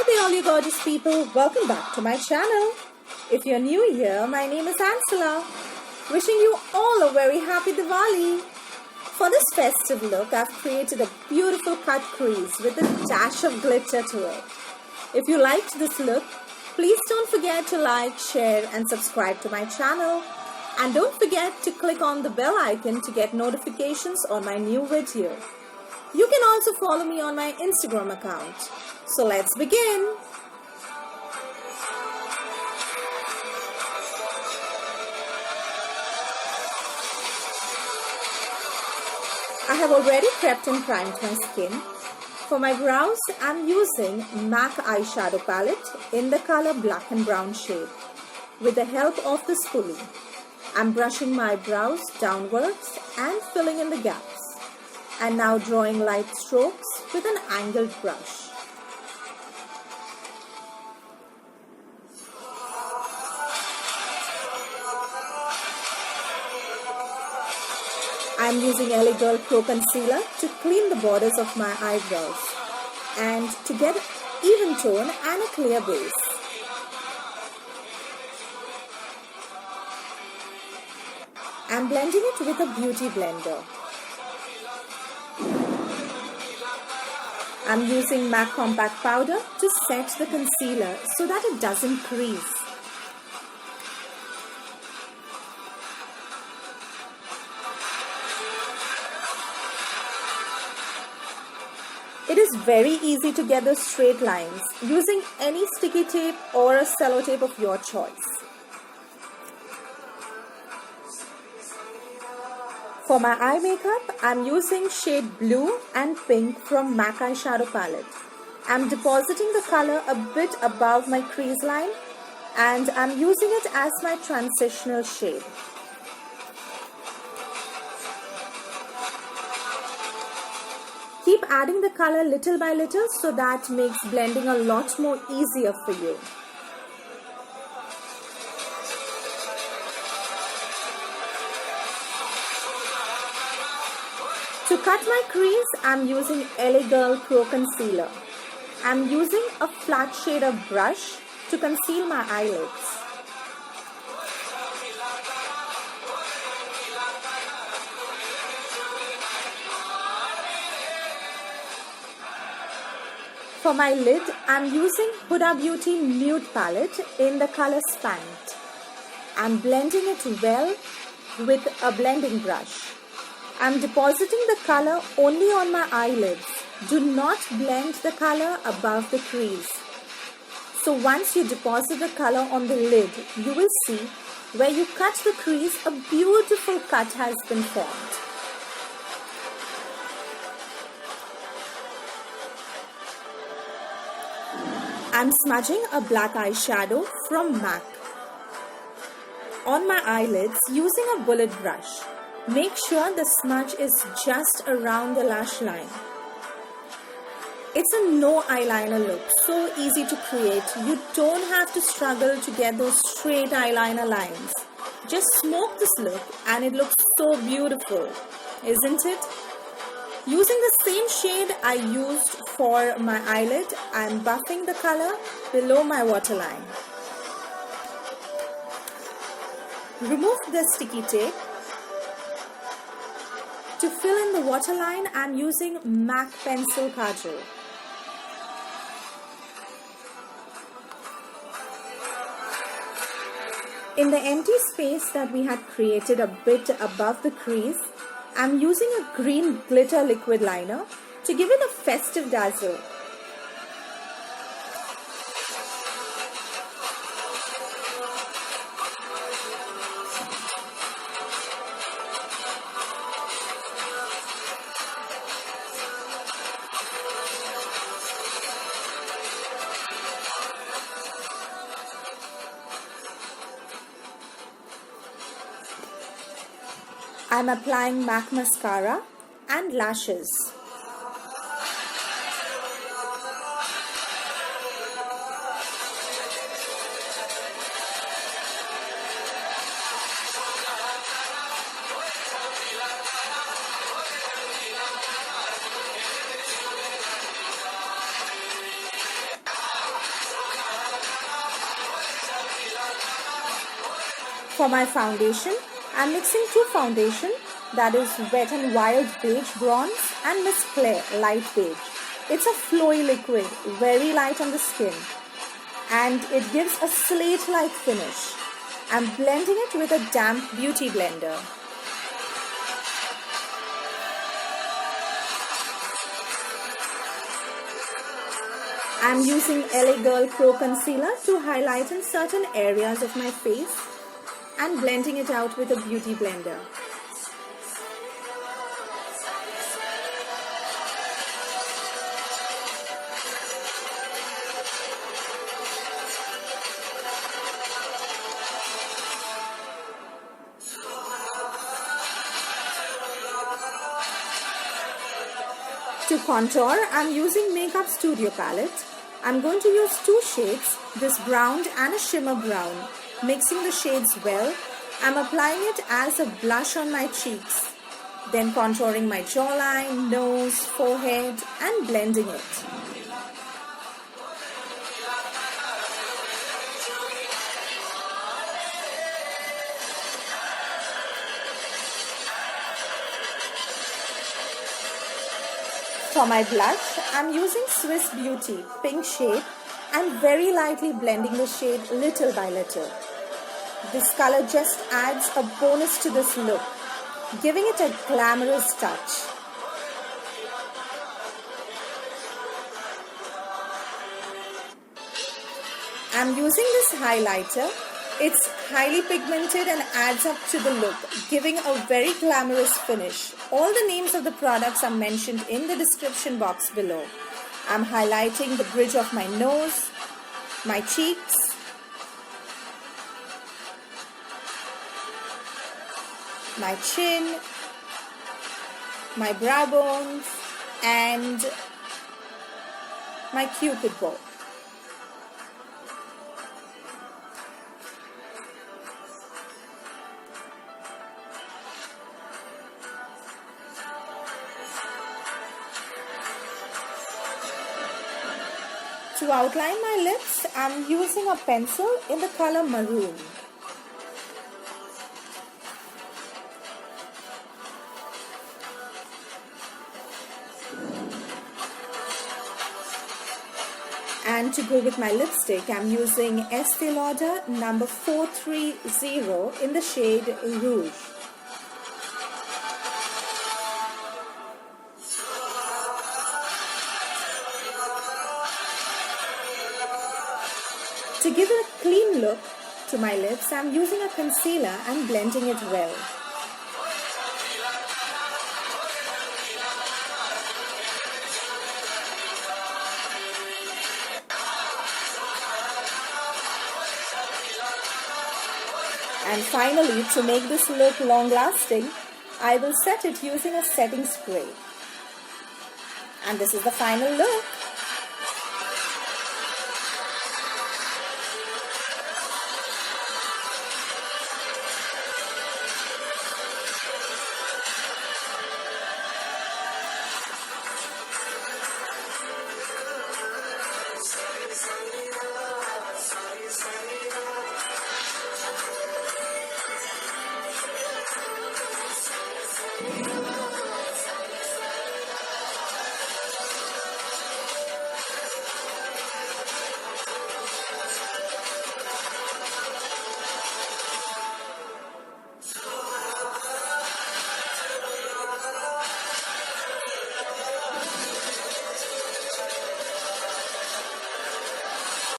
there all you gorgeous people, welcome back to my channel. If you're new here, my name is Ansela. Wishing you all a very happy Diwali. For this festive look, I've created a beautiful cut crease with a dash of glitter to it. If you liked this look, please don't forget to like, share and subscribe to my channel. And don't forget to click on the bell icon to get notifications on my new video. You can also follow me on my Instagram account. So let's begin. I have already prepped and primed my skin. For my brows, I'm using MAC eyeshadow palette in the color black and brown shade. With the help of the spoolie, I'm brushing my brows downwards and filling in the gaps. And now drawing light strokes with an angled brush. I'm using LA Girl Pro Concealer to clean the borders of my eyebrows and to get even tone and a clear base. I'm blending it with a beauty blender. I'm using MAC Compact Powder to set the concealer so that it doesn't crease. It is very easy to get those straight lines using any sticky tape or a sellotape of your choice. For my eye makeup, I'm using shade Blue and Pink from MAC eyeshadow palette. I'm depositing the color a bit above my crease line and I'm using it as my transitional shade. Keep adding the color little by little so that makes blending a lot more easier for you. To cut my crease, I'm using LA Girl Pro Concealer. I'm using a flat shader brush to conceal my eyelids. For my lid, I'm using Huda Beauty Nude palette in the color Spanked. I'm blending it well with a blending brush. I'm depositing the color only on my eyelids. Do not blend the color above the crease. So once you deposit the color on the lid, you will see where you cut the crease, a beautiful cut has been formed. I'm smudging a black eyeshadow from MAC on my eyelids using a bullet brush. Make sure the smudge is just around the lash line. It's a no eyeliner look, so easy to create. You don't have to struggle to get those straight eyeliner lines. Just smoke this look and it looks so beautiful, isn't it? Using the same shade I used for my eyelid, I'm buffing the color below my waterline. Remove the sticky tape. To fill in the waterline, I'm using MAC Pencil Kajal. In the empty space that we had created a bit above the crease, I'm using a green glitter liquid liner to give it a festive dazzle. I'm applying MAC mascara and lashes. For my foundation, I'm mixing two foundation, that is Wet n Wild Beige Bronze and Miss Clair Light Beige. It's a flowy liquid, very light on the skin, and it gives a slate-like finish. I'm blending it with a damp beauty blender. I'm using LA Girl Pro Concealer to highlight in certain areas of my face and blending it out with a beauty blender. To contour, I'm using Makeup Studio palette. I'm going to use two shades, this brown and a shimmer brown. Mixing the shades well, I'm applying it as a blush on my cheeks. Then contouring my jawline, nose, forehead and blending it. For my blush, I'm using Swiss Beauty pink shade and very lightly blending the shade little by little. This color just adds a bonus to this look, giving it a glamorous touch. I'm using this highlighter. It's highly pigmented and adds up to the look, giving a very glamorous finish. All the names of the products are mentioned in the description box below. I'm highlighting the bridge of my nose, my cheeks, my chin, my brow bones, and my cupid bow. To outline my lips, I'm using a pencil in the color maroon. And to go with my lipstick, I'm using Estee Lauder number 430 in the shade Rouge. To give a clean look to my lips, I'm using a concealer and blending it well. And finally, to make this look long-lasting, I will set it using a setting spray. And this is the final look.